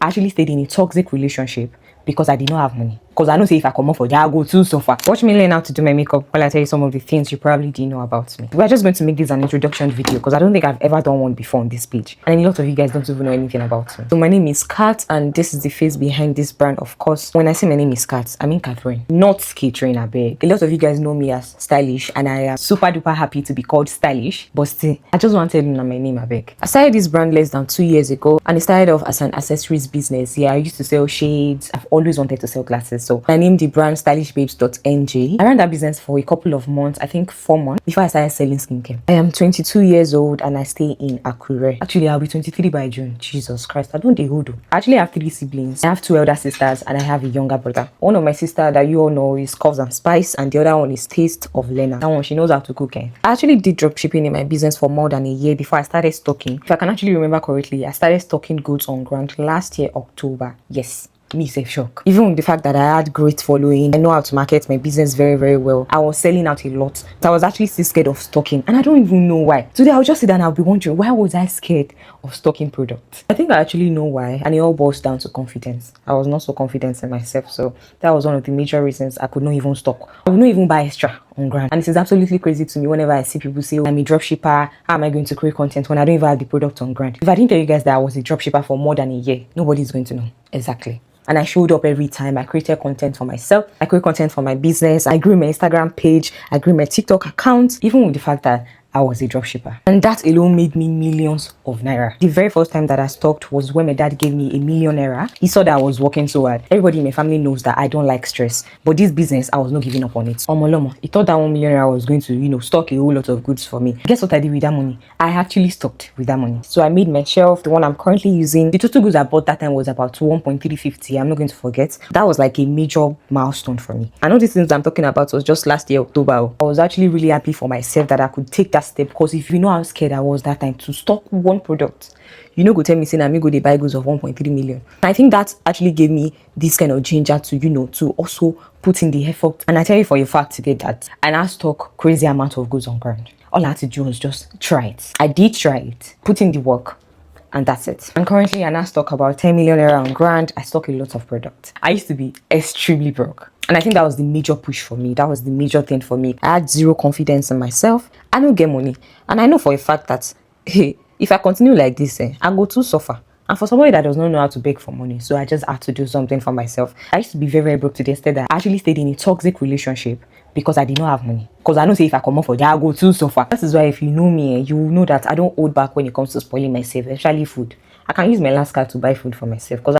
I actually stayed in a toxic relationship because I did not have money. Because I know say if I come off for that, I'll go too suffer. Watch me learn how to do my makeup while I tell you some of the things you probably didn't know about me. We're just going to make this an introduction video because I don't think I've ever done one before on this page. And a lot of you guys don't even know anything about me. So my name is Kat and this is the face behind this brand. Of course, when I say my name is Kat, I mean Catherine, not Catherine, I beg. A lot of you guys know me as Stylish and I am super duper happy to be called Stylish. But still, I just want to tell you my name, I beg. I started this brand less than 2 years ago and it started off as an accessories business. Yeah, I used to sell shades. I've always wanted to sell glasses. So I named the brand stylishbabes.ng. I ran that business for a couple of months, I think 4 months, before I started selling skincare. I am 22 years old and I stay in Akure. Actually, I'll be 23 by June. Jesus Christ, I don't dey old. I actually have 3 siblings. I have 2 elder sisters and I have a younger brother. One of my sisters that you all know is Curves and Spice and the other one is Taste of Lena. That one, she knows how to cook. I actually did drop shipping in my business for more than a year before I started stocking. If I can actually remember correctly, I started stocking goods on Grant last year, October. Yes. Me safe shock. Even with the fact that I had great following, I know how to market my business very, very well. I was selling out a lot. So I was actually still scared of stocking and I don't even know why. Today I'll just sit down and I'll be wondering, why was I scared of stocking products? I think I actually know why, and it all boils down to confidence. I was not so confident in myself, so that was one of the major reasons I could not even stock. I would not even buy extra on Grant. And it is absolutely crazy to me whenever I see people say, oh, I'm a dropshipper, how am I going to create content when I don't even have the product on Grant? If I didn't tell you guys that I was a dropshipper for more than a year, nobody's going to know. Exactly. And I showed up every time. I created content for myself. I created content for my business. I grew my Instagram page. I grew my TikTok account, even with the fact that I was a dropshipper. And that alone made me millions of naira. The very first time that I stocked was when my dad gave me a million naira. He saw that I was working so hard. Everybody in my family knows that I don't like stress. But this business, I was not giving up on it. Omolomo, he thought that 1 million naira was going to, stock a whole lot of goods for me. Guess what I did with that money? I actually stocked with that money. So I made my shelf, the one I'm currently using. The total goods I bought that time was about 1.350. I'm not going to forget. That was like a major milestone for me. I know these things I'm talking about was just last year, October. I was actually really happy for myself that I could take that step, because if you know how scared I was that time to stock one product, go tell me saying I'm go they buy goods of 1.3 million. I think that actually gave me this kind of ginger to to also put in the effort. And I tell you for a fact to get that, and I stock crazy amount of goods on Grant. All I had to do was just try it. I did try it, put in the work, and that's it. And currently I now stock about 10 million naira on Grant. I stock a lot of products. I used to be extremely broke. And I think that was the major push for me. That was the major thing for me. I had zero confidence in myself. I don't get money. And I know for a fact that, hey, if I continue like this, I go too suffer. And for somebody that does not know how to beg for money, so I just had to do something for myself. I used to be very, very broke to the extent that I actually stayed in a toxic relationship because I did not have money. Because I know say if I come off for that, I'll go too suffer. That is why if you know me, you know that I don't hold back when it comes to spoiling myself, especially food. I can use my last card to buy food for myself because